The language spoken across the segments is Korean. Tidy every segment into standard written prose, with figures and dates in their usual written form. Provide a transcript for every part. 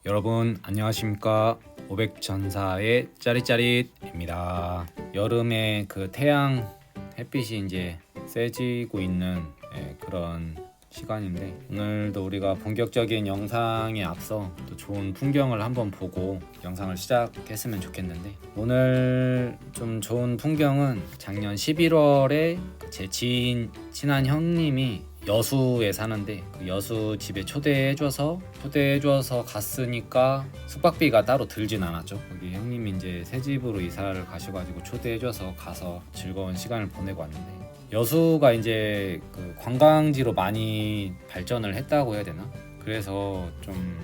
여러분 안녕하십니까. 500전사의 짜릿짜릿입니다. 여름에 그 태양 햇빛이 이제 세지고 있는 그런 시간인데, 오늘도 우리가 본격적인 영상에 앞서 또 좋은 풍경을 한번 보고 영상을 시작했으면 좋겠는데, 오늘 좀 좋은 풍경은 작년 11월에 제 친한 형님이 여수에 사는데, 그 여수 집에 초대해줘서 갔으니까 숙박비가 따로 들진 않았죠. 거기 형님이 이제 새 집으로 이사를 가셔가지고 초대해줘서 가서 즐거운 시간을 보내고 왔는데, 여수가 이제 그 관광지로 많이 발전을 했다고 해야 되나? 그래서 좀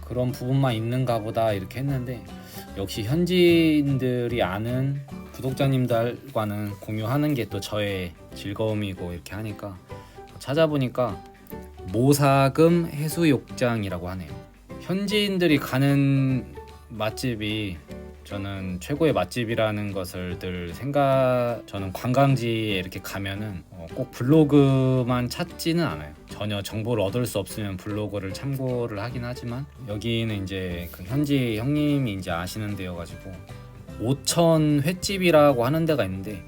그런 부분만 있는가 보다 이렇게 했는데, 역시 현지인들이 아는 구독자님들과는 공유하는 게 또 저의 즐거움이고, 이렇게 하니까 찾아보니까 모사금 해수욕장이라고 하네요. 현지인들이 가는 맛집이 저는 최고의 맛집이라는 것을 늘 저는 관광지에 이렇게 가면은 꼭 블로그만 찾지는 않아요. 전혀 정보를 얻을 수 없으면 블로그를 참고를 하긴 하지만, 여기는 이제 그 현지 형님이 이제 아시는 데여가지고 오천 횟집이라고 하는 데가 있는데,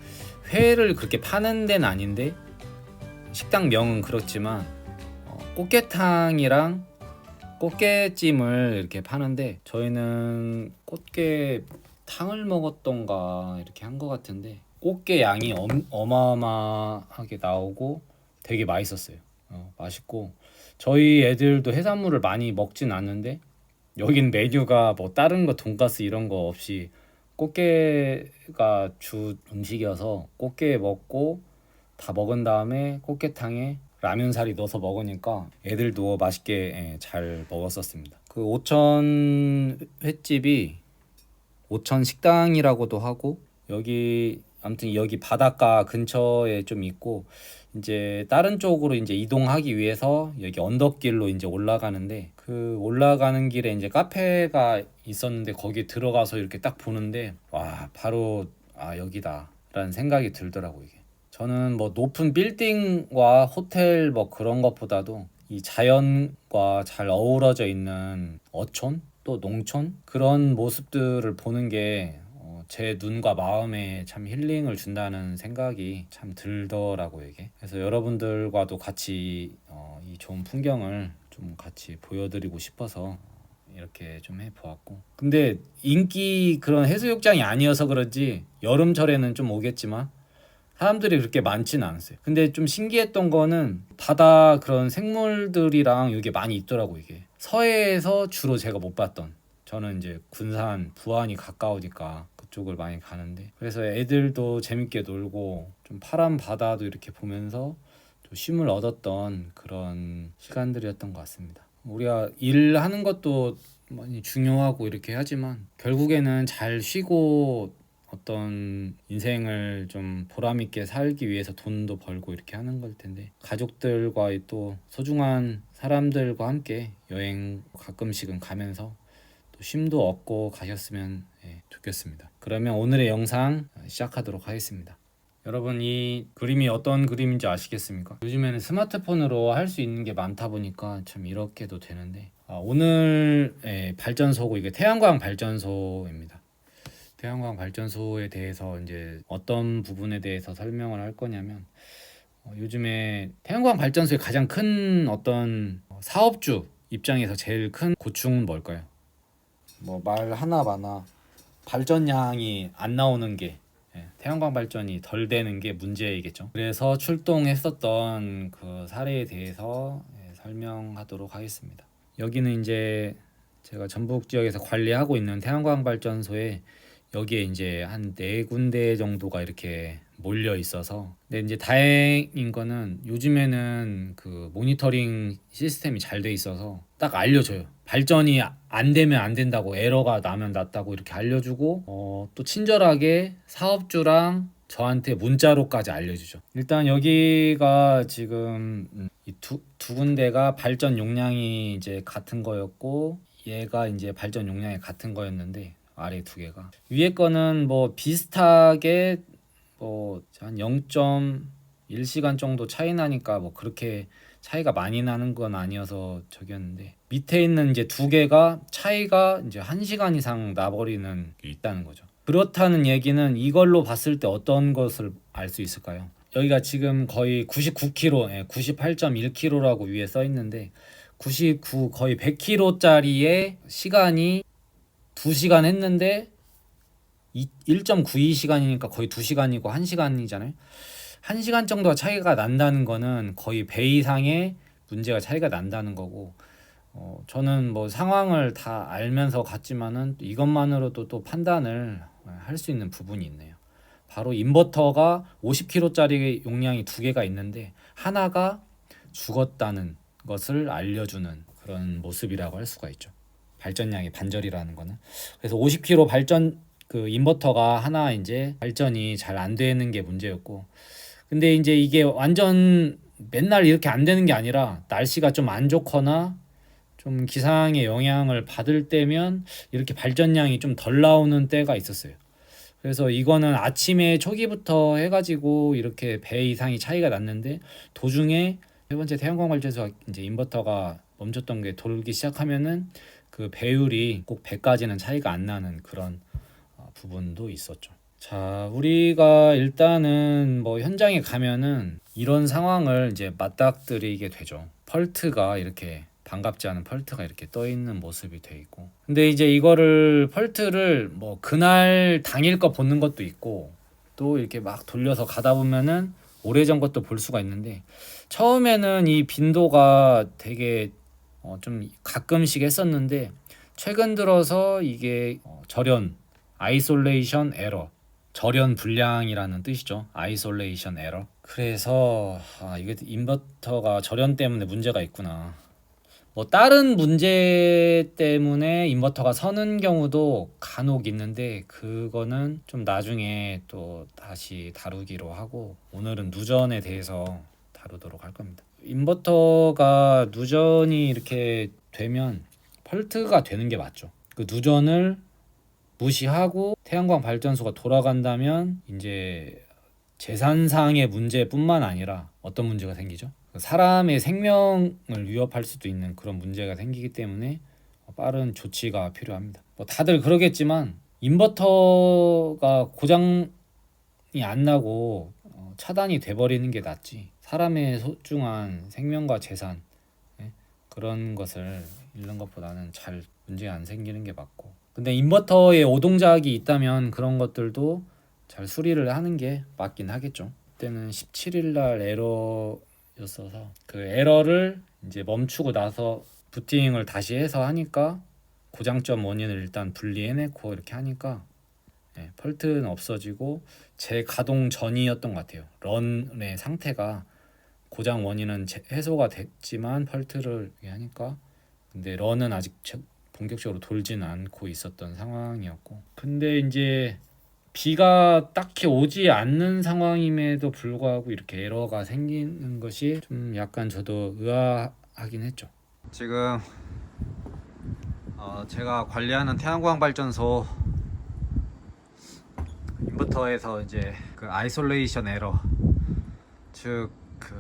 회를 그렇게 파는 데는 아닌데 식당 명은 그렇지만 꽃게탕이랑 꽃게찜을 이렇게 파는데, 저희는 꽃게탕을 먹었던가 이렇게 한 것 같은데, 꽃게 양이 어마어마하게 나오고 되게 맛있었어요. 맛있고, 저희 애들도 해산물을 많이 먹진 않는데 여긴 메뉴가 뭐 다른 거 돈가스 이런 거 없이 꽃게가 주 음식이어서 꽃게 먹고 다 먹은 다음에 꽃게탕에 라면사리 넣어서 먹으니까 애들도 맛있게 잘 먹었었습니다. 그 오천 횟집이 오천 식당이라고도 하고, 여기 아무튼 여기 바닷가 근처에 좀 있고, 이제 다른 쪽으로 이제 이동하기 위해서 여기 언덕길로 이제 올라가는데, 그 올라가는 길에 이제 카페가 있었는데 거기 들어가서 이렇게 딱 보는데, 와, 바로 여기다라는 생각이 들더라고요. 이게 저는 뭐 높은 빌딩과 호텔 뭐 그런 것보다도 이 자연과 잘 어우러져 있는 어촌 또 농촌, 그런 모습들을 보는 게 제 눈과 마음에 참 힐링을 준다는 생각이 참 들더라고요, 이게. 그래서 여러분들과도 같이 이 좋은 풍경을 좀 같이 보여드리고 싶어서 이렇게 좀 해보았고, 근데 인기 그런 해수욕장이 아니어서 그런지 여름철에는 좀 오겠지만 사람들이 그렇게 많지는 않았어요. 근데 좀 신기했던 거는 바다 그런 생물들이랑 이게 많이 있더라고. 이게 서해에서 주로 제가 못 봤던, 저는 이제 군산 부안이 가까우니까 그쪽을 많이 가는데, 그래서 애들도 재밌게 놀고 좀 파란 바다도 이렇게 보면서 좀 쉼을 얻었던 그런 시간들이었던 것 같습니다. 우리가 일하는 것도 많이 중요하고 이렇게 하지만 결국에는 잘 쉬고 어떤 인생을 좀 보람있게 살기 위해서 돈도 벌고 이렇게 하는 걸 텐데, 가족들과 또 소중한 사람들과 함께 여행 가끔씩은 가면서 또 쉼도 얻고 가셨으면 좋겠습니다. 그러면 오늘의 영상 시작하도록 하겠습니다. 여러분, 이 그림이 어떤 그림인지 아시겠습니까? 요즘에는 스마트폰으로 할 수 있는 게 많다 보니까 참 이렇게도 되는데, 오늘 발전소고, 이게 태양광 발전소입니다. 태양광 발전소에 대해서 이제 어떤 부분에 대해서 설명을 할 거냐면, 요즘에 태양광 발전소의 가장 큰 어떤 사업주 입장에서 제일 큰 고충은 뭘까요? 뭐 말 하나 마나 발전량이 안 나오는 게, 태양광 발전이 덜 되는 게 문제이겠죠. 그래서 출동했었던 그 사례에 대해서 설명하도록 하겠습니다. 여기는 이제 제가 전북 지역에서 관리하고 있는 태양광 발전소에, 여기에 이제 한 4군데 정도가 이렇게 몰려 있어서, 근데 이제 다행인 거는 요즘에는 그 모니터링 시스템이 잘 돼 있어서 딱 알려줘요. 발전이 안 되면 안 된다고, 에러가 나면 났다고 이렇게 알려주고, 또 친절하게 사업주랑 저한테 문자로까지 알려주죠. 일단 여기가 지금 이 두 군데가 발전 용량이 이제 같은 거였고, 얘가 이제 발전 용량이 같은 거였는데, 아래 두 개가, 위에 거는 뭐 비슷하게 뭐 한 0.1시간 정도 차이 나니까 뭐 그렇게 차이가 많이 나는 건 아니어서 저기였는데, 밑에 있는 이제 두 개가 차이가 이제 1시간 이상 나버리는 게 있다는 거죠. 그렇다는 얘기는 이걸로 봤을 때 어떤 것을 알 수 있을까요? 여기가 지금 거의 99km, 98.1km라고 위에 써 있는데 99 거의 100km짜리의 시간이 2시간 했는데 1.92시간이니까 거의 2시간이고 1시간이잖아요. 1시간 정도가 차이가 난다는 거는 거의 배 이상의 문제가 차이가 난다는 거고, 저는 뭐 상황을 다 알면서 갔지만은 이것만으로도 또 판단을 할 수 있는 부분이 있네요. 바로 인버터가 50kW짜리 용량이 두 개가 있는데 하나가 죽었다는 것을 알려주는 그런 모습이라고 할 수가 있죠. 발전량의 반절이라는 거는. 그래서 50kW 발전 그 인버터가 하나 이제 발전이 잘 안 되는 게 문제였고, 근데 이제 이게 완전 맨날 이렇게 안 되는 게 아니라 날씨가 좀 안 좋거나 좀 기상의 영향을 받을 때면 이렇게 발전량이 좀 덜 나오는 때가 있었어요. 그래서 이거는 아침에 초기부터 해가지고 이렇게 배 이상이 차이가 났는데 도중에 세 번째 태양광 발전소가 이제 인버터가 멈췄던 게 돌기 시작하면은 그 배율이 꼭 배까지는 차이가 안 나는 그런 부분도 있었죠. 자, 우리가 일단은 뭐 현장에 가면은 이런 상황을 이제 맞닥뜨리게 되죠. 펄트가 이렇게 반갑지 않은 펄트가 이렇게 떠 있는 모습이 돼 있고, 근데 이제 이거를 펄트를 뭐 그날 당일 거 보는 것도 있고 또 이렇게 막 돌려서 가다 보면은 오래전 것도 볼 수가 있는데, 처음에는 이 빈도가 되게 좀 가끔씩 했었는데 최근 들어서 이게 절연 아이솔레이션 에러, 절연 불량이라는 뜻이죠. 아이솔레이션 에러. 그래서 이게 인버터가 절연 때문에 문제가 있구나. 뭐 다른 문제 때문에 인버터가 서는 경우도 간혹 있는데 그거는 좀 나중에 또 다시 다루기로 하고, 오늘은 누전에 대해서 다루도록 할 겁니다. 인버터가 누전이 이렇게 되면 펄트가 되는 게 맞죠. 그 누전을 무시하고 태양광 발전소가 돌아간다면 이제 재산상의 문제뿐만 아니라 어떤 문제가 생기죠? 사람의 생명을 위협할 수도 있는 그런 문제가 생기기 때문에 빠른 조치가 필요합니다. 뭐 다들 그러겠지만 인버터가 고장이 안 나고 차단이 돼버리는 게 낫지, 사람의 소중한 생명과 재산, 그런 것을 잃는 것보다는 잘 문제 안 생기는 게 맞고, 근데 인버터에 오동작이 있다면 그런 것들도 잘 수리를 하는 게 맞긴 하겠죠. 그때는 17일 날 에러였어서 그 에러를 이제 멈추고 나서 부팅을 다시 해서 하니까 고장점 원인을 일단 분리해내고 이렇게 하니까 펄트는 없어지고 재가동 전이었던 것 같아요. 런의 상태가 고장 원인은 해소가 됐지만 펄트를 하니까, 근데 런은 아직 본격적으로 돌지는 않고 있었던 상황이었고, 근데 이제 비가 딱히 오지 않는 상황임에도 불구하고 이렇게 에러가 생기는 것이 좀 약간 저도 의아하긴 했죠. 지금 제가 관리하는 태양광 발전소 인버터에서 이제 그 아이솔레이션 에러, 즉 그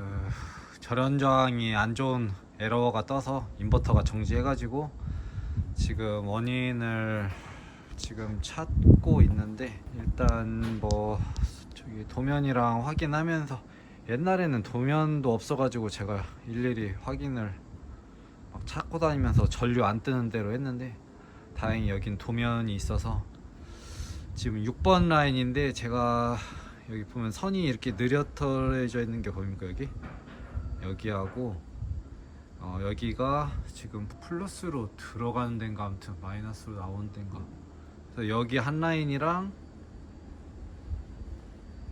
절연 저항이 안 좋은 에러가 떠서 인버터가 정지해가지고 지금 원인을 지금 찾고 있는데, 일단 뭐 저기 도면이랑 확인하면서, 옛날에는 도면도 없어가지고 제가 일일이 확인을 막 찾고 다니면서 전류 안 뜨는 대로 했는데, 다행히 여긴 도면이 있어서 지금 6번 라인인데, 제가 여기 보면 선이 이렇게 느려터져 있는 게 보입니까? 여기하고 여기가 지금 플러스로 들어가는 데인가 아무튼 마이너스로 나오는 데인가, 그래서 여기 한 라인이랑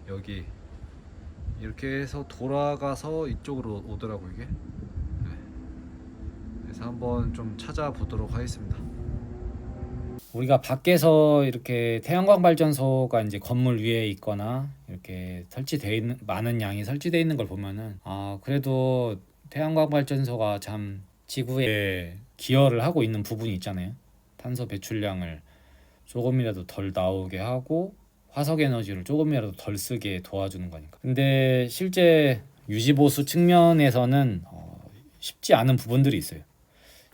여기 이렇게 해서 돌아가서 이쪽으로 오더라고 이게. 그래서 한번 좀 찾아보도록 하겠습니다. 우리가 밖에서 이렇게 태양광 발전소가 이제 건물 위에 있거나 이렇게 설치되어 있는, 많은 양이 설치되어 있는 걸 보면은 그래도 태양광 발전소가 참 지구에 기여를 하고 있는 부분이 있잖아요. 탄소 배출량을 조금이라도 덜 나오게 하고 화석 에너지를 조금이라도 덜 쓰게 도와주는 거니까. 근데 실제 유지보수 측면에서는 쉽지 않은 부분들이 있어요.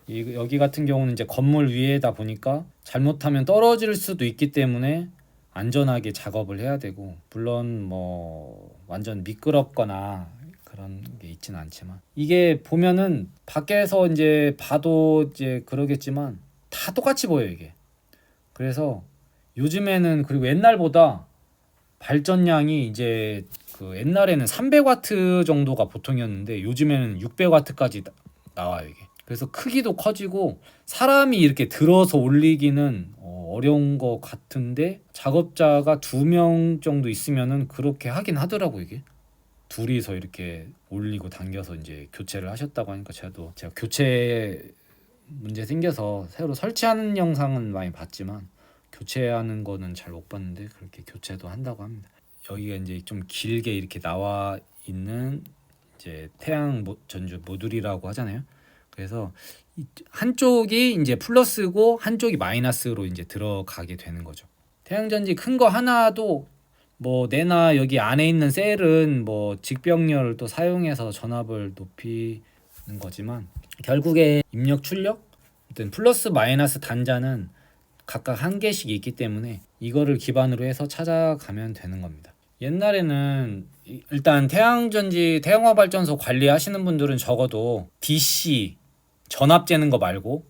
여기 같은 경우는 이제 건물 위에다 보니까 잘못하면 떨어질 수도 있기 때문에 안전하게 작업을 해야 되고, 물론 뭐 완전 미끄럽거나 그런 게 있지는 않지만, 이게 보면은 밖에서 이제 봐도 이제 그러겠지만 다 똑같이 보여요 이게. 그래서 요즘에는, 그리고 옛날보다 발전량이 이제 그 옛날에는 300와트 정도가 보통이었는데 요즘에는 600와트까지 나와요 이게. 그래서 크기도 커지고 사람이 이렇게 들어서 올리기는 어려운 것 같은데, 작업자가 2명 정도 있으면은 그렇게 하긴 하더라고. 이게 둘이서 이렇게 올리고 당겨서 이제 교체를 하셨다고 하니까, 제가 교체 문제 생겨서 새로 설치하는 영상은 많이 봤지만 교체하는 거는 잘 못 봤는데, 그렇게 교체도 한다고 합니다. 여기가 이제 좀 길게 이렇게 나와 있는 이제 태양 전주 모듈이라고 하잖아요. 그래서 한쪽이 이제 플러스고 한쪽이 마이너스로 이제 들어가게 되는 거죠. 태양전지 큰 거 하나도 뭐 내나 여기 안에 있는 셀은 뭐 직병렬을 또 사용해서 전압을 높이는 거지만, 결국에 입력 출력, 어떤 플러스 마이너스 단자는 각각 한 개씩 있기 때문에 이거를 기반으로 해서 찾아가면 되는 겁니다. 옛날에는 일단 태양광 발전소 관리하시는 분들은 적어도 DC 전압 재는 거 말고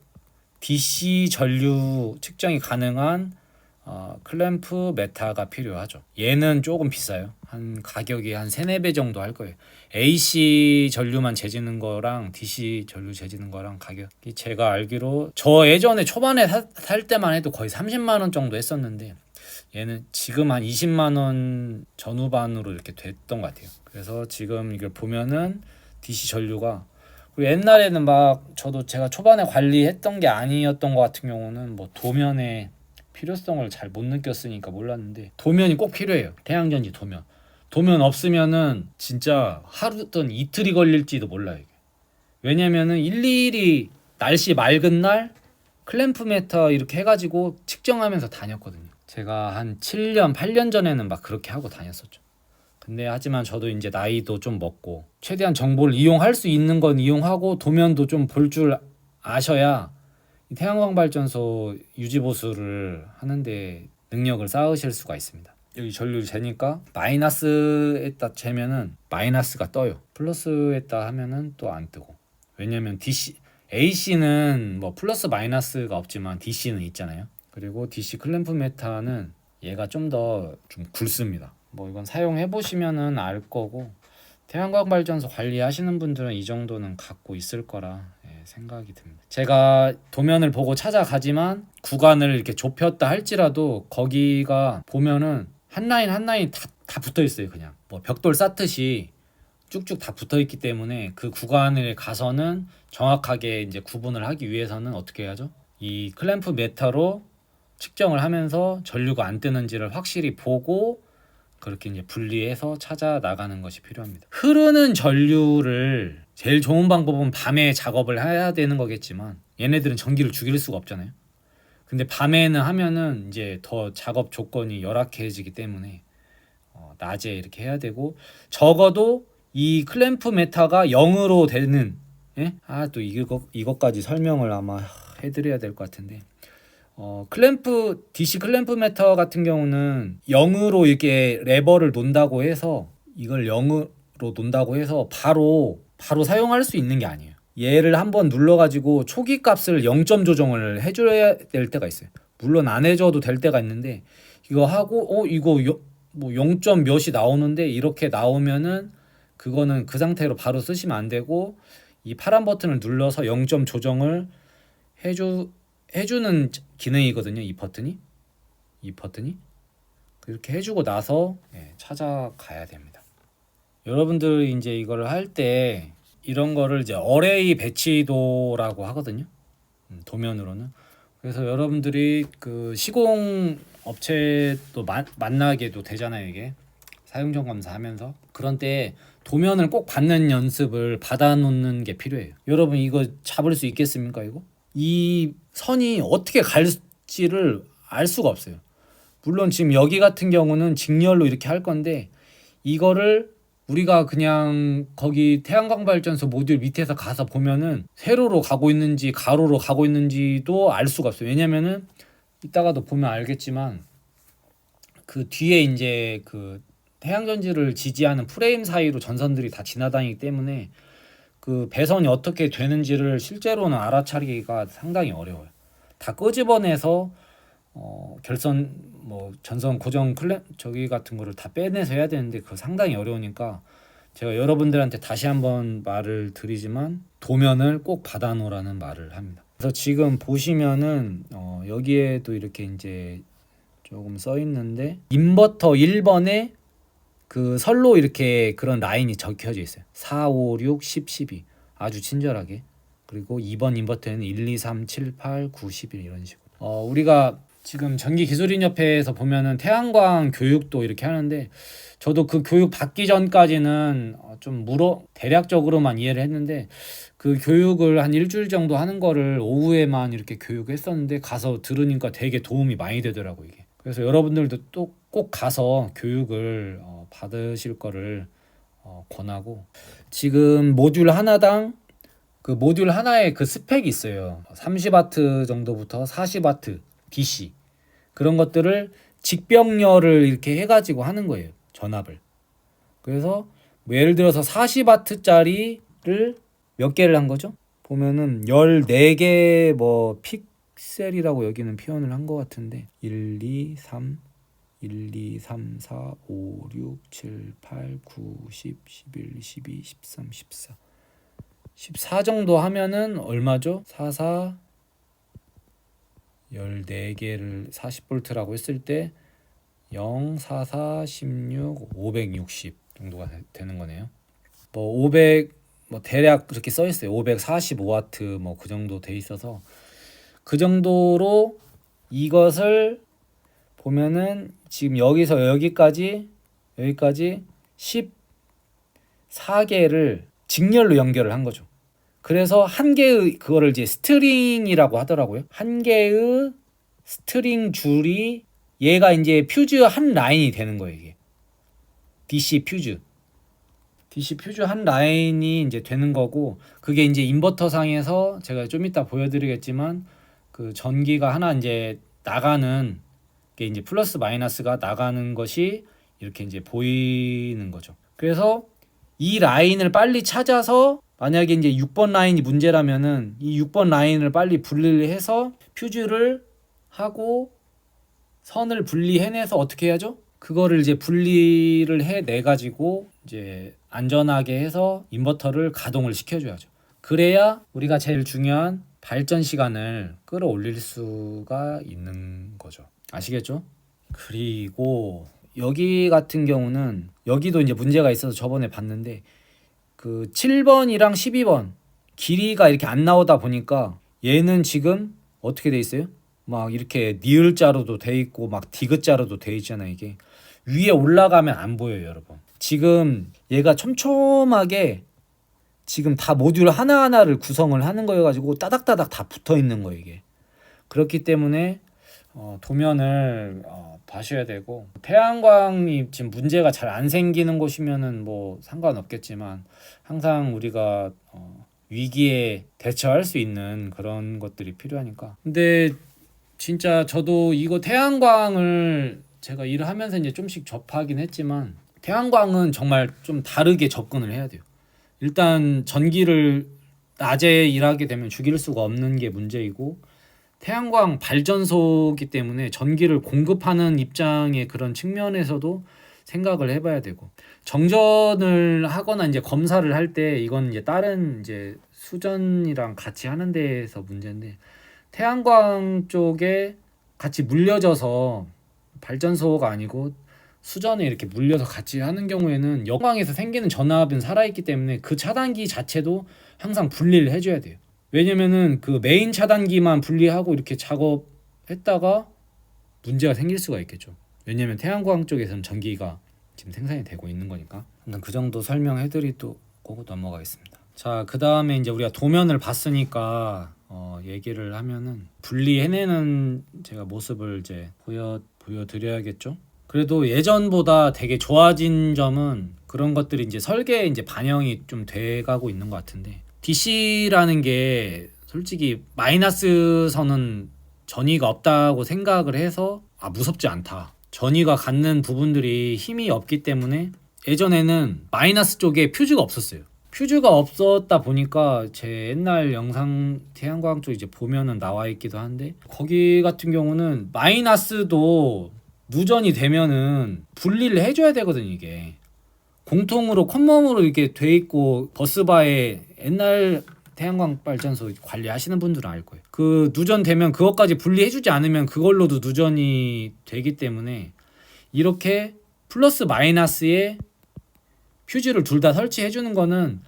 DC 전류 측정이 가능한 클램프 메타가 필요하죠. 얘는 조금 비싸요. 한 가격이 한 3, 4배 정도 할 거예요. AC 전류만 재지는 거랑 DC 전류 재지는 거랑 가격이, 제가 알기로 저 예전에 초반에 살 때만 해도 거의 30만 원 정도 했었는데, 얘는 지금 한 20만 원 전후반으로 이렇게 됐던 것 같아요. 그래서 지금 이걸 보면은 DC 전류가, 그리고 옛날에는 막 제가 초반에 관리했던 게 아니었던 것 같은 경우는 뭐 도면의 필요성을 잘 못 느꼈으니까 몰랐는데, 도면이 꼭 필요해요. 태양전지 도면 없으면은 진짜 하루 또는 이틀이 걸릴지도 몰라요 이게. 왜냐면은 일일이 날씨 맑은 날 클램프 메터 이렇게 해가지고 측정하면서 다녔거든요. 제가 한 7년 8년 전에는 막 그렇게 하고 다녔었죠. 근데 하지만 저도 이제 나이도 좀 먹고, 최대한 정보를 이용할 수 있는 건 이용하고 도면도 좀 볼 줄 아셔야 태양광 발전소 유지 보수를 하는데 능력을 쌓으실 수가 있습니다. 여기 전류를 재니까 마이너스에다 재면은 마이너스가 떠요. 플러스에다 하면은 또 안 뜨고. 왜냐면 AC는 뭐 플러스 마이너스가 없지만 DC는 있잖아요. 그리고 DC 클램프 메타는 얘가 좀 굵습니다. 뭐 이건 사용해 보시면은 알 거고, 태양광 발전소 관리하시는 분들은 이 정도는 갖고 있을 거라 생각이 듭니다. 제가 도면을 보고 찾아가지만 구간을 이렇게 좁혔다 할지라도 거기가 보면은 한 라인 한 라인 다 붙어 있어요. 그냥 뭐 벽돌 쌓듯이 쭉쭉 다 붙어 있기 때문에 그 구간을 가서는 정확하게 이제 구분을 하기 위해서는 어떻게 해야죠? 이 클램프 메타로 측정을 하면서 전류가 안 뜨는지를 확실히 보고 그렇게 이제 분리해서 찾아 나가는 것이 필요합니다. 흐르는 전류를 제일 좋은 방법은 밤에 작업을 해야 되는 거겠지만, 얘네들은 전기를 죽일 수가 없잖아요. 근데 밤에는 하면은 이제 더 작업 조건이 열악해지기 때문에 낮에 이렇게 해야 되고, 적어도 이 클램프 메타가 0으로 되는, 또 이것까지 설명을 아마 해드려야 될 것 같은데, DC 클램프 메터 같은 경우는 0으로 이렇게 레버를 놓는다고 해서, 이걸 0으로 놓는다고 해서 바로 사용할 수 있는 게 아니에요. 얘를 한번 눌러가지고 초기 값을 0점 조정을 해줘야 될 때가 있어요. 물론 안 해줘도 될 때가 있는데, 이거 하고 이거 뭐 0점 몇이 나오는데 이렇게 나오면은 그거는 그 상태로 바로 쓰시면 안 되고, 이 파란 버튼을 눌러서 0점 조정을 해주는 기능이거든요. 이 버튼이 그렇게 해주고 나서 찾아가야 됩니다. 여러분들 이제 이거를 할 때 이런 거를 이제 어레이 배치도라고 하거든요. 도면으로는. 그래서 여러분들이 그 시공 업체도 만나게도 되잖아요. 이게 사용전 검사하면서. 그런 때 도면을 꼭 받는 연습을 받아놓는 게 필요해요. 여러분 이거 잡을 수 있겠습니까? 이 선이 어떻게 갈지를 알 수가 없어요. 물론 지금 여기 같은 경우는 직렬로 이렇게 할 건데, 이거를 우리가 그냥 거기 태양광 발전소 모듈 밑에서 가서 보면은 세로로 가고 있는지 가로로 가고 있는지도 알 수가 없어요. 왜냐면은 이따가도 보면 알겠지만 그 뒤에 이제 그 태양전지를 지지하는 프레임 사이로 전선들이 다 지나다니기 때문에 그 배선이 어떻게 되는지를 실제로는 알아차리기가 상당히 어려워요. 다 끄집어내서 결선 뭐 전선 고정 클램 저기 같은 거를 다 빼내서 해야 되는데 그거 상당히 어려우니까 제가 여러분들한테 다시 한번 말을 드리지만 도면을 꼭 받아놓으라는 말을 합니다. 그래서 지금 보시면은 여기에도 이렇게 이제 조금 써 있는데 인버터 1번에 그 선로 이렇게 그런 라인이 적혀져 있어요. 4, 5, 6, 10, 12 아주 친절하게. 그리고 2번 인버터에는 1, 2, 3, 7, 8, 9, 11 이런 식으로. 우리가 지금 전기기술인협회에서 보면은 태양광 교육도 이렇게 하는데 저도 그 교육 받기 전까지는 좀 대략적으로만 이해를 했는데 그 교육을 한 일주일 정도 하는 거를 오후에만 이렇게 교육했었는데 가서 들으니까 되게 도움이 많이 되더라고 이게. 그래서 여러분들도 또 꼭 가서 교육을 받으실 거를 권하고 지금 모듈 하나당 그 모듈 하나에 그 스펙이 있어요. 30W 정도부터 40W DC 그런 것들을 직병렬을 이렇게 해가지고 하는 거예요. 전압을. 그래서 뭐 예를 들어서 40W짜리를 몇 개를 한 거죠? 보면은 14개 뭐 픽셀이라고 여기는 표현을 한 것 같은데 1, 2, 3 1, 2, 3, 4, 5, 6, 7, 8, 9, 10, 11, 12, 13, 14 14 정도 하면은 얼마죠? 4, 4 14개를 40V라고 했을 때 0, 4, 4, 16, 560 정도가 되는 거네요. 뭐 500, 뭐 대략 그렇게 써 있어요. 545W 뭐 그 정도 돼 있어서 그 정도로 이것을 보면은 지금 여기서 여기까지 14개를 직렬로 연결을 한 거죠. 그래서 한 개의 그거를 이제 스트링이라고 하더라고요. 한 개의 스트링 줄이 얘가 이제 퓨즈 한 라인이 되는 거예요, 이게. DC 퓨즈 한 라인이 이제 되는 거고 그게 이제 인버터 상에서 제가 좀 이따 보여드리겠지만 그 전기가 하나 이제 나가는 게 이제 플러스 마이너스가 나가는 것이 이렇게 이제 보이는 거죠. 그래서 이 라인을 빨리 찾아서 만약에 이제 6번 라인이 문제라면은 이 6번 라인을 빨리 분리해서 퓨즈를 하고 선을 분리해내서 어떻게 해야죠? 그거를 이제 분리를 해내 가지고 이제 안전하게 해서 인버터를 가동을 시켜줘야죠. 그래야 우리가 제일 중요한 발전 시간을 끌어올릴 수가 있는 거죠. 아시겠죠? 그리고 여기 같은 경우는 여기도 이제 문제가 있어서 저번에 봤는데 그 7번이랑 12번 길이가 이렇게 안 나오다 보니까 얘는 지금 어떻게 돼 있어요? 막 이렇게 니을자로도 돼 있고 막 디귿자로도 돼 있잖아요. 이게 위에 올라가면 안 보여요, 여러분. 지금 얘가 촘촘하게 지금 다 모듈 하나하나를 구성을 하는 거여가지고 따닥따닥 다 붙어 있는 거예요, 이게. 그렇기 때문에 도면을 봐셔야 되고 태양광이 지금 문제가 잘 안 생기는 곳이면은 뭐 상관없겠지만 항상 우리가 위기에 대처할 수 있는 그런 것들이 필요하니까. 근데 진짜 저도 이거 태양광을 제가 일을 하면서 이제 좀씩 접하긴 했지만 태양광은 정말 좀 다르게 접근을 해야 돼요. 일단 전기를 낮에 일하게 되면 죽일 수가 없는 게 문제이고 태양광 발전소이기 때문에 전기를 공급하는 입장의 그런 측면에서도 생각을 해봐야 되고 정전을 하거나 이제 검사를 할 때 이건 이제 다른 이제 수전이랑 같이 하는 데에서 문제인데 태양광 쪽에 같이 물려져서 발전소가 아니고 수전에 이렇게 물려서 같이 하는 경우에는 역광에서 생기는 전압은 살아있기 때문에 그 차단기 자체도 항상 분리를 해줘야 돼요. 왜냐면은 그 메인 차단기만 분리하고 이렇게 작업했다가 문제가 생길 수가 있겠죠. 왜냐면 태양광 쪽에서는 전기가 지금 생산이 되고 있는 거니까. 일단 그 정도 설명해드리고 넘어가겠습니다. 자, 그 다음에 이제 우리가 도면을 봤으니까 얘기를 하면은 분리해내는 제가 모습을 이제 보여드려야겠죠. 그래도 예전보다 되게 좋아진 점은 그 그런 것들이 이제 설계에 이제 반영이 좀 돼가고 있는 것 같은데, DC라는 게 솔직히 마이너스 선은 전이가 없다고 생각을 해서 무섭지 않다. 전이가 갖는 부분들이 힘이 없기 때문에 예전에는 마이너스 쪽에 퓨즈가 없었어요. 퓨즈가 없었다 보니까 제 옛날 영상 태양광 쪽 이제 보면은 나와 있기도 한데, 거기 같은 경우는 마이너스도 누전이 되면은 분리를 해줘야 되거든. 이게 공통으로 콘몸으로 이렇게 돼 있고, 버스바에 옛날 태양광 발전소 관리하시는 분들은 알 거예요. 그 누전 되면 그것까지 분리해주지 않으면 그걸로도 누전이 되기 때문에, 이렇게 플러스 마이너스에 퓨즈를 둘 다 설치해 주는 거는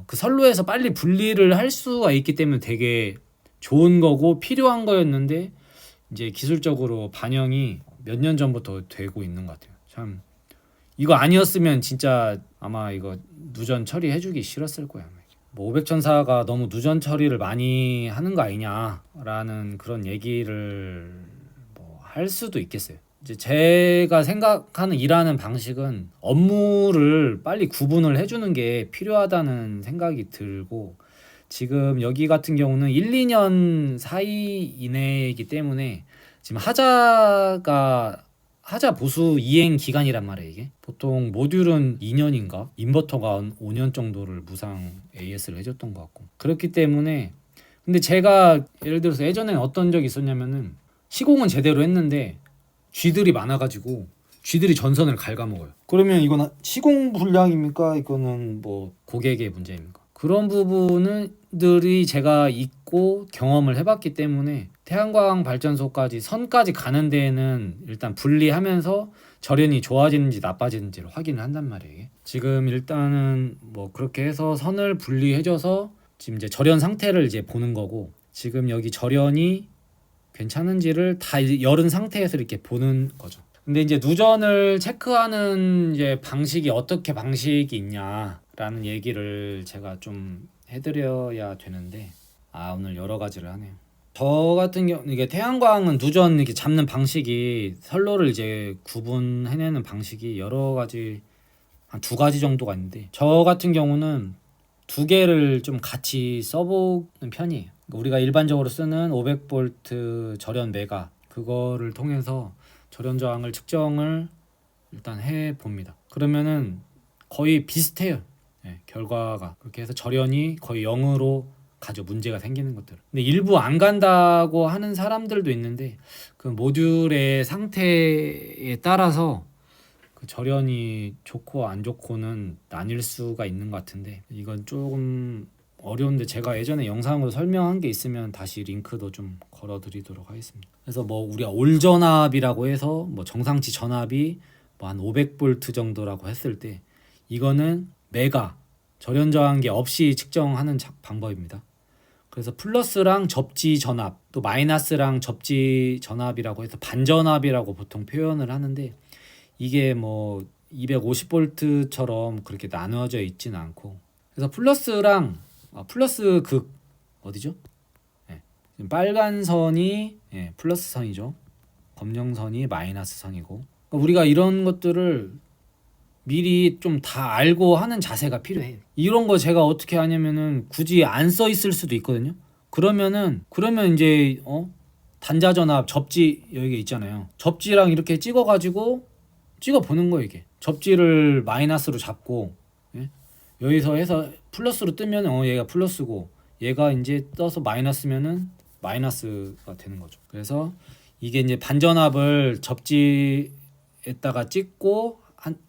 그 선로에서 빨리 분리를 할 수가 있기 때문에 되게 좋은 거고 필요한 거였는데, 이제 기술적으로 반영이 몇 년 전부터 되고 있는 것 같아요. 참 이거 아니었으면 진짜 아마 이거 누전 처리해 주기 싫었을 거야. 뭐 500전사가 너무 누전 처리를 많이 하는 거 아니냐라는 그런 얘기를 뭐 할 수도 있겠어요. 이제 제가 생각하는 일하는 방식은 업무를 빨리 구분을 해주는 게 필요하다는 생각이 들고, 지금 여기 같은 경우는 1, 2년 사이 이내이기 때문에 지금 하자 보수 이행 기간이란 말이에요. 이게 보통 모듈은 2년인가 인버터가 5년 정도를 무상 AS를 해줬던 것 같고, 그렇기 때문에. 근데 제가 예를 들어서 예전에 어떤 적이 있었냐면은, 시공은 제대로 했는데 쥐들이 많아가지고 쥐들이 전선을 갉아먹어요. 그러면 이건 시공 불량입니까? 이거는 뭐 고객의 문제입니까? 그런 부분들이 제가 있고 경험을 해봤기 때문에 태양광 발전소까지 선까지 가는 데에는 일단 분리하면서 절연이 좋아지는지 나빠지는지를 확인을 한단 말이에요. 지금 일단은 뭐 그렇게 해서 선을 분리해줘서 지금 이제 절연 상태를 이제 보는 거고, 지금 여기 절연이 괜찮은지를 다 열은 상태에서 이렇게 보는 거죠. 근데 이제 누전을 체크하는 이제 방식이 어떻게 방식이 있냐라는 얘기를 제가 좀 해드려야 되는데, 오늘 여러 가지를 하네요. 저 같은 경우 이게 태양광은 누전 이렇게 잡는 방식이, 선로를 이제 구분해내는 방식이 여러 가지, 한 2가지 정도가 있는데, 저 같은 경우는 2개를 좀 같이 써보는 편이에요. 우리가 일반적으로 쓰는 500V 절연 메가, 그거를 통해서 절연 저항을 측정을 일단 해 봅니다. 그러면은 거의 비슷해요. 결과가. 그렇게 해서 절연이 거의 0으로 가죠. 문제가 생기는 것들. 근데 일부 안 간다고 하는 사람들도 있는데, 그 모듈의 상태에 따라서 그 절연이 좋고 안 좋고는 나뉠 수가 있는 것 같은데, 이건 조금 어려운데 제가 예전에 영상으로 설명한 게 있으면 다시 링크도 좀 걸어드리도록 하겠습니다. 그래서 뭐 우리가 올 전압이라고 해서 뭐 정상치 전압이 뭐 한 500V 정도라고 했을 때, 이거는 메가 절연 저항기 없이 측정하는 방법입니다. 그래서 플러스랑 접지 전압, 또 마이너스랑 접지 전압이라고 해서 반전압이라고 보통 표현을 하는데, 이게 뭐 250V처럼 그렇게 나누어져 있지는 않고, 그래서 플러스랑 플러스 극 어디죠? 빨간 선이 플러스 선이죠. 검정 선이 마이너스 선이고, 그러니까 우리가 이런 것들을 미리 좀 다 알고 하는 자세가 필요해. 이런 거 제가 어떻게 하냐면은 굳이 안 써 있을 수도 있거든요. 그러면 이제 단자 전압 접지 여기 있잖아요. 접지랑 이렇게 찍어가지고 찍어 보는 거예요. 이게 접지를 마이너스로 잡고, 여기서 해서 플러스로 뜨면 얘가 플러스고, 얘가 이제 떠서 마이너스면은 마이너스가 되는 거죠. 그래서 이게 이제 반전압을 접지에다가 찍고,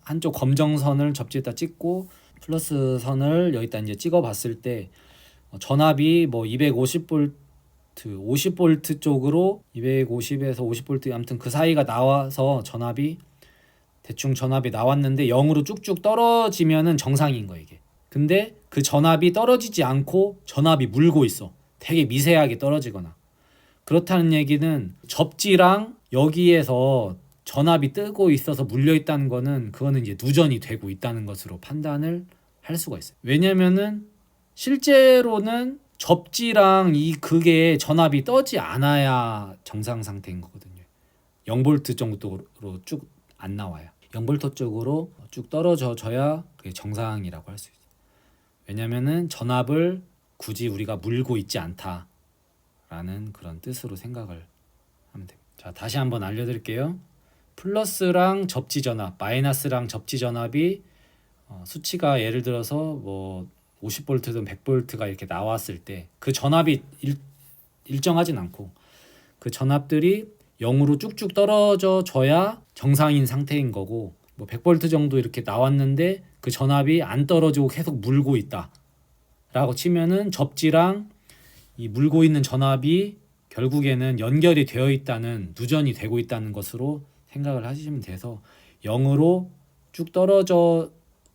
한쪽 검정 선을 접지에다 찍고 플러스 선을 여기다 이제 찍어 봤을 때, 전압이 뭐 250V 50V 쪽으로 250에서 50V 아무튼 그 사이가 나와서 대충 전압이 나왔는데 0으로 쭉쭉 떨어지면은 정상인 거예요. 이게. 근데 그 전압이 떨어지지 않고 전압이 물고 있어. 되게 미세하게 떨어지거나. 그렇다는 얘기는 접지랑 여기에서 전압이 뜨고 있어서 물려 있다는 거는, 그거는 이제 누전이 되고 있다는 것으로 판단을 할 수가 있어요. 왜냐면은 실제로는 접지랑 이 극에 전압이 떠지 않아야 정상 상태인 거거든요. 0V 정도로 쭉 안 나와요. 0볼트 쪽으로 쭉 떨어져야 그게 정상이라고 할 수 있어요. 왜냐면은 전압을 굳이 우리가 물고 있지 않다라는 그런 뜻으로 생각을 하면 됩니다. 자, 다시 한번 알려드릴게요. 플러스랑 접지 전압, 마이너스랑 접지 전압이 수치가 예를 들어서 뭐 50볼트든 100볼트가 이렇게 나왔을 때 그 전압이 일정하진 않고 그 전압들이 0으로 쭉쭉 떨어져 줘야 정상인 상태인 거고, 뭐 100볼트 정도 이렇게 나왔는데 그 전압이 안 떨어지고 계속 물고 있다 라고 치면은 접지랑 이 물고 있는 전압이 결국에는 연결이 되어 있다는, 누전이 되고 있다는 것으로 생각을 하시면 돼서 0으로 쭉 떨어져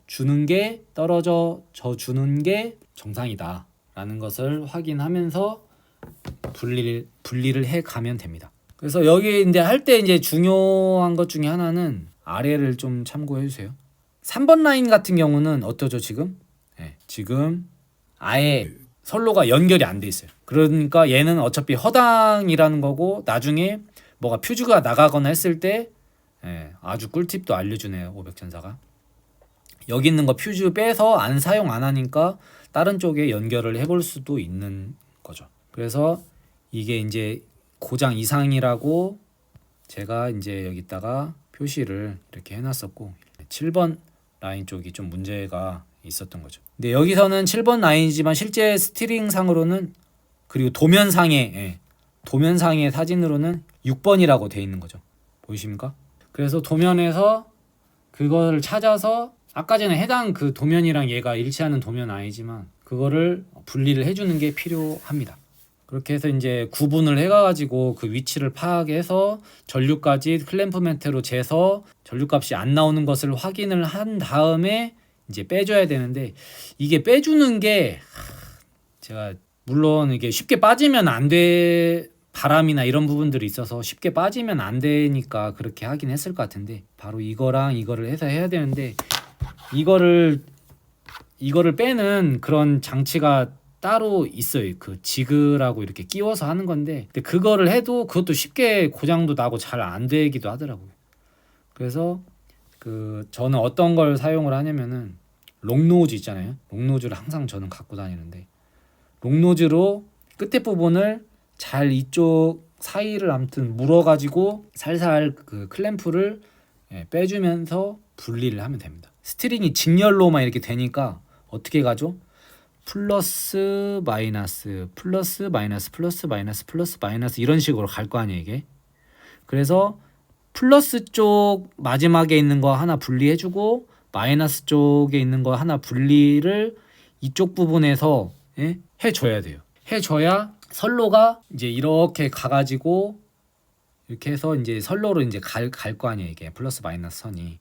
주는 게 정상이다 라는 것을 확인하면서 분리를 해 가면 됩니다. 그래서 여기 이제 할 때 이제 중요한 것 중에 하나는 아래를 좀 참고해 주세요. 3번 라인 같은 경우는 어떠죠 지금? 네, 지금 아예 선로가 연결이 안 돼 있어요. 그러니까 얘는 어차피 허당이라는 거고, 나중에 뭐가 퓨즈가 나가거나 했을 때 아주 꿀팁도 알려주네요 500전사가. 여기 있는 거 퓨즈 빼서 안 사용 안 하니까 다른 쪽에 연결을 해볼 수도 있는 거죠. 그래서 이게 이제 고장 이상이라고 제가 이제 여기다가 표시를 이렇게 해놨었고, 7번 라인 쪽이 좀 문제가 있었던 거죠. 근데 여기서는 7번 라인이지만 실제 스티링 상으로는, 그리고 도면상의 사진으로는 6번이라고 돼 있는 거죠. 보이십니까? 그래서 도면에서 그거를 찾아서, 아까 전에 해당 그 도면이랑 얘가 일치하는 도면 아니지만 그거를 분리를 해주는 게 필요합니다. 그렇게 해서 이제 구분을 해가지고 그 위치를 파악해서 전류까지 클램프 매트로 재서 전류값이 안 나오는 것을 확인을 한 다음에 이제 빼줘야 되는데, 이게 빼주는 게 제가 물론 이게 쉽게 빠지면 안 돼, 바람이나 이런 부분들이 있어서 쉽게 빠지면 안 되니까 그렇게 하긴 했을 것 같은데, 바로 이거랑 이거를 해서 해야 되는데, 이거를 빼는 그런 장치가 따로 있어요. 그 지그라고 이렇게 끼워서 하는 건데, 근데 그거를 해도 그것도 쉽게 고장도 나고 잘 안 되기도 하더라고요. 그래서 저는 어떤 걸 사용을 하냐면은 롱노즈 있잖아요. 롱노즈를 항상 저는 갖고 다니는데, 롱노즈로 끝에 부분을 잘 이쪽 사이를 아무튼 물어가지고 살살 그 클램프를 빼주면서 분리를 하면 됩니다. 스트링이 직렬로만 이렇게 되니까 어떻게 가죠? 플러스 마이너스 플러스 마이너스 플러스 마이너스 플러스 마이너스 이런 식으로 갈 거 아니에요 이게. 그래서 플러스 쪽 마지막에 있는 거 하나 분리해주고 마이너스 쪽에 있는 거 하나 분리를 이쪽 부분에서 해줘야 돼요. 해줘야 선로가 이제 이렇게 가가지고 이렇게 해서 이제 선로로 이제 갈 거 아니에요 이게, 플러스 마이너스 선이.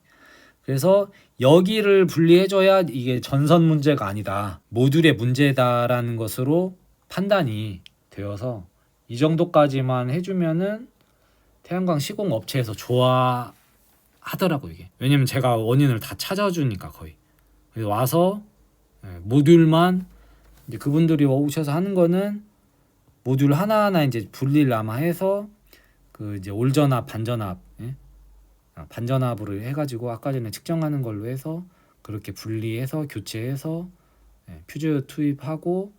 그래서 여기를 분리해줘야 이게 전선 문제가 아니다, 모듈의 문제다라는 것으로 판단이 되어서 이 정도까지만 해주면은 태양광 시공 업체에서 좋아하더라고 이게. 왜냐면 제가 원인을 다 찾아주니까 거의. 그래서 와서 모듈만 이제 그분들이 오셔서 하는 거는 모듈 하나하나 이제 분리를 아마 해서 그 이제 올전압, 반전압, 반전압으로 해가지고 아까 전에 측정하는 걸로 해서 그렇게 분리해서 교체해서 퓨즈 투입하고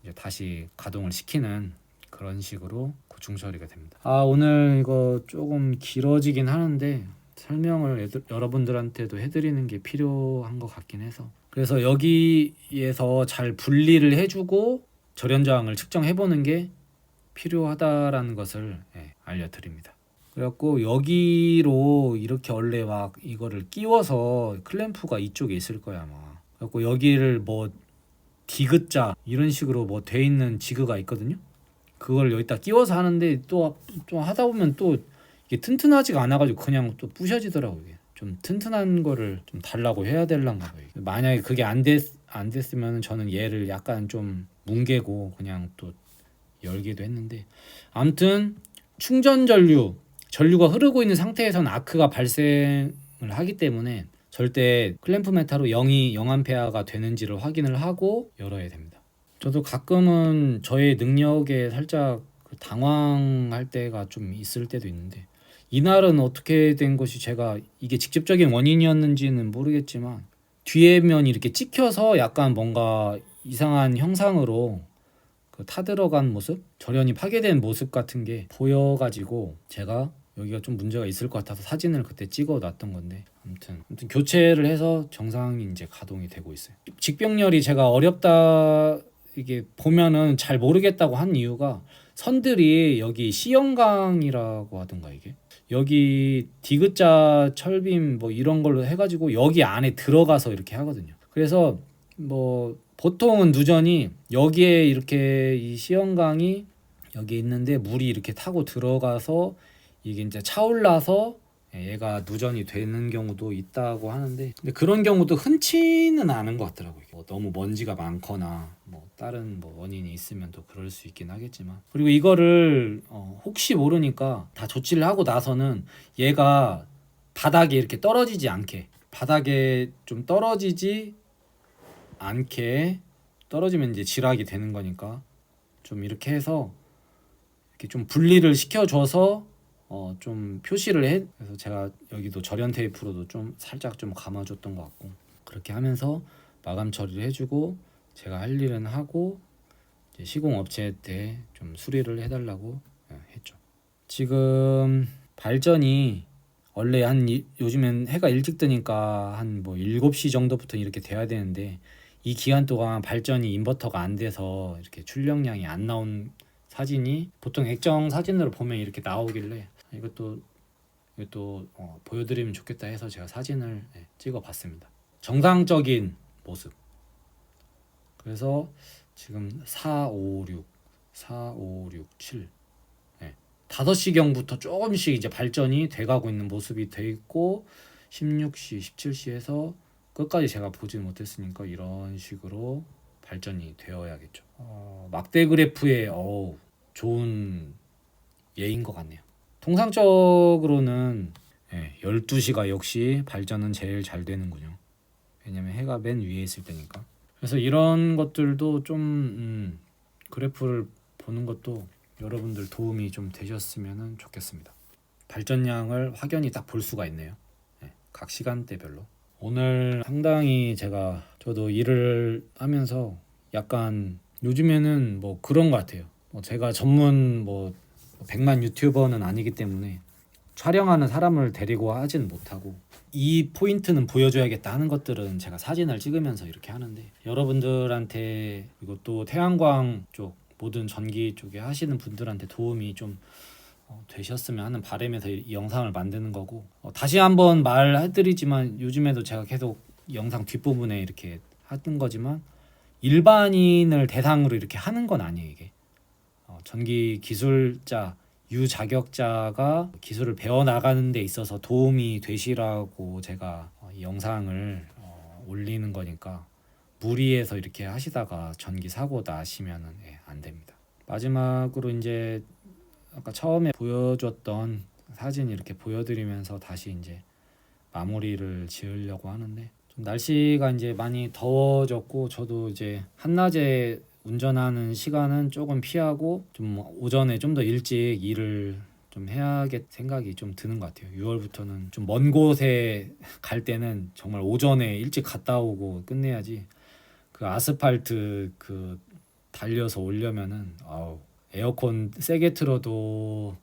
이제 다시 가동을 시키는 그런 식으로 고충 처리가 됩니다. 오늘 이거 조금 길어지긴 하는데 설명을 여러분들한테도 해드리는 게 필요한 것 같긴 해서, 그래서 여기에서 잘 분리를 해주고 절연 저항을 측정해보는 게 필요하다라는 것을 알려드립니다. 그래갖고 여기로 이렇게 원래 막 이거를 끼워서 클램프가 이쪽에 있을 거야 아마. 그래갖고 여기를 뭐 디귿자 이런 식으로 뭐 돼 있는 지그가 있거든요. 그걸 여기다 끼워서 하는데 또 하다 보면 또 이게 튼튼하지가 않아가지고 그냥 또 부셔지더라고요. 이게. 좀 튼튼한 거를 좀 달라고 해야 될란가 봐요. 만약에 그게 안 됐으면 저는 얘를 약간 좀 뭉개고 그냥 또 열기도 했는데, 아무튼 충전 전류가 흐르고 있는 상태에서는 아크가 발생을 하기 때문에 절대 클램프 메타로 0A 되는지를 확인을 하고 열어야 됩니다. 저도 가끔은 저의 능력에 살짝 당황할 때가 좀 있을 때도 있는데, 이날은 어떻게 된 것이 제가 이게 직접적인 원인이었는지는 모르겠지만 뒤에 면이 이렇게 찍혀서 약간 뭔가 이상한 형상으로 그 타들어간 모습, 절연이 파괴된 모습 같은 게 보여가지고 제가 여기가 좀 문제가 있을 것 같아서 사진을 그때 찍어 놨던 건데 아무튼 교체를 해서 정상이 이제 가동이 되고 있어요. 직병렬이 제가 어렵다 이게 보면은 잘 모르겠다고 한 이유가 선들이 여기 C형강이라고 하던가 이게 여기 디귿자 철빔 뭐 이런 걸로 해가지고 여기 안에 들어가서 이렇게 하거든요. 그래서 뭐 보통은 누전이 여기에 이렇게 이 C형강이 여기 있는데 물이 이렇게 타고 들어가서 이게 이제 차올라서 얘가 누전이 되는 경우도 있다고 하는데 근데 그런 경우도 흔치는 않은 것 같더라고요. 뭐 너무 먼지가 많거나 뭐 다른 뭐 원인이 있으면 또 그럴 수 있긴 하겠지만 그리고 이거를 혹시 모르니까 다 조치를 하고 나서는 얘가 바닥에 이렇게 떨어지지 않게 바닥에 좀 떨어지지 않게 떨어지면 이제 지락이 되는 거니까 좀 이렇게 해서 이렇게 좀 분리를 시켜줘서 좀 표시를 해. 그래서 제가 여기도 절연 테이프로도 좀 살짝 좀 감아줬던 것 같고 그렇게 하면서 마감 처리를 해주고 제가 할 일은 하고 이제 시공 업체한테 좀 수리를 해달라고 했죠. 지금 발전이 원래 요즘엔 해가 일찍 뜨니까 한 뭐 7시 정도부터 이렇게 돼야 되는데 이 기간 동안 발전이 인버터가 안 돼서 이렇게 출력량이 안 나온 사진이 보통 액정 사진으로 보면 이렇게 나오길래 이것도 보여드리면 좋겠다 해서 제가 사진을 찍어봤습니다. 정상적인 모습. 그래서 지금 4, 5, 6, 7 5시경부터 조금씩 이제 발전이 돼가고 있는 모습이 돼 있고 16시, 17시에서 끝까지 제가 보지 못했으니까 이런 식으로 발전이 되어야겠죠. 막대 그래프의 좋은 예인 것 같네요. 통상적으로는 12시가 역시 발전은 제일 잘 되는군요. 왜냐면 해가 맨 위에 있을 때니까. 그래서 이런 것들도 좀 그래프를 보는 것도 여러분들 도움이 좀 되셨으면 좋겠습니다. 발전량을 확연히 딱 볼 수가 있네요. 각 시간대별로. 오늘 상당히 저도 일을 하면서 약간 요즘에는 뭐 그런 것 같아요. 제가 전문 100만 유튜버는 아니기 때문에 촬영하는 사람을 데리고 하진 못하고 이 포인트는 보여줘야겠다 하는 것들은 제가 사진을 찍으면서 이렇게 하는데 여러분들한테 그리고 또 태양광 쪽 모든 전기 쪽에 하시는 분들한테 도움이 좀 되셨으면 하는 바람에서 이 영상을 만드는 거고 다시 한번 말해드리지만 요즘에도 제가 계속 영상 뒷부분에 이렇게 하는 거지만 일반인을 대상으로 이렇게 하는 건 아니에요. 이게 전기 기술자 유자격자가 기술을 배워나가는 데 있어서 도움이 되시라고 제가 이 영상을 올리는 거니까 무리해서 이렇게 하시다가 전기 사고 나시면은 안 됩니다. 마지막으로 이제 아까 처음에 보여줬던 사진 이렇게 보여드리면서 다시 이제 마무리를 지으려고 하는데 좀 날씨가 이제 많이 더워졌고 저도 이제 한낮에 운전하는 시간은 조금 피하고 좀 오전에 좀 더 일찍 일을 좀 해야겠 생각이 좀 드는 것 같아요. 6월부터는 좀 먼 곳에 갈 때는 정말 오전에 일찍 갔다 오고 끝내야지 그 아스팔트 그 달려서 오려면은 에어컨 세게 틀어도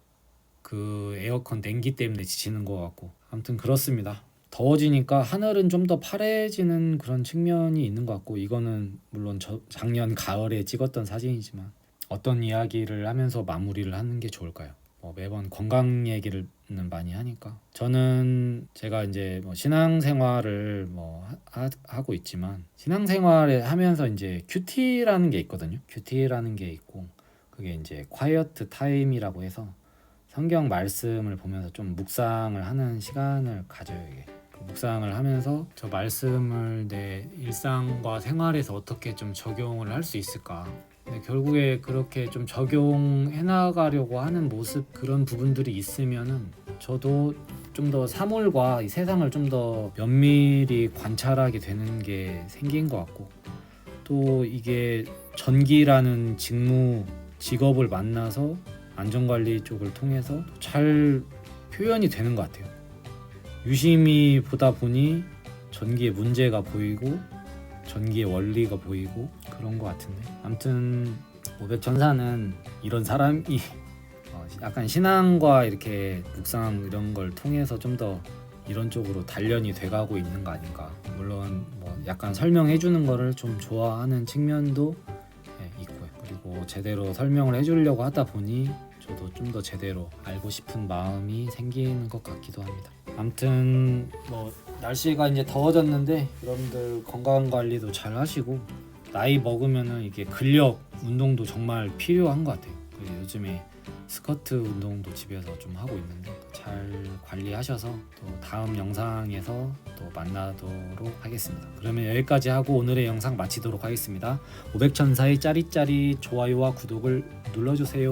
그 에어컨 냉기 때문에 지치는 것 같고 아무튼 그렇습니다. 더워지니까 하늘은 좀 더 파래지는 그런 측면이 있는 것 같고 이거는 물론 작년 가을에 찍었던 사진이지만 어떤 이야기를 하면서 마무리를 하는 게 좋을까요? 매번 건강 얘기를 많이 하니까 저는 제가 이제 신앙생활을 하고 있지만 신앙생활을 하면서 이제 큐티라는 게 있거든요. 큐티라는 게 있고 그게 이제 콰이어트 타임이라고 해서 성경 말씀을 보면서 좀 묵상을 하는 시간을 가져요. 이게 묵상을 하면서 저 말씀을 내 일상과 생활에서 어떻게 좀 적용을 할 수 있을까. 근데 결국에 그렇게 좀 적용해 나가려고 하는 모습 그런 부분들이 있으면은 저도 좀 더 사물과 이 세상을 좀 더 면밀히 관찰하게 되는 게 생긴 것 같고 또 이게 전기라는 직업을 만나서 안전관리 쪽을 통해서 잘 표현이 되는 것 같아요. 유심히 보다 보니 전기의 문제가 보이고 전기의 원리가 보이고 그런 것 같은데, 아무튼 500천사는 이런 사람이 약간 신앙과 이렇게 묵상 이런 걸 통해서 좀 더 이런 쪽으로 단련이 돼가고 있는 거 아닌가. 물론 뭐 약간 설명해 주는 거를 좀 좋아하는 측면도 있고요. 그리고 제대로 설명을 해주려고 하다 보니 저도 좀 더 제대로 알고 싶은 마음이 생기는 것 같기도 합니다. 아무튼 뭐 날씨가 이제 더워졌는데 여러분들 건강 관리도 잘 하시고, 나이 먹으면은 이게 근력 운동도 정말 필요한 것 같아요. 그리고 요즘에 스쿼트 운동도 집에서 좀 하고 있는데 잘 관리하셔서 또 다음 영상에서 또 만나도록 하겠습니다. 그러면 여기까지 하고 오늘의 영상 마치도록 하겠습니다. 500천사의 짜릿짜릿 좋아요와 구독을 눌러주세요.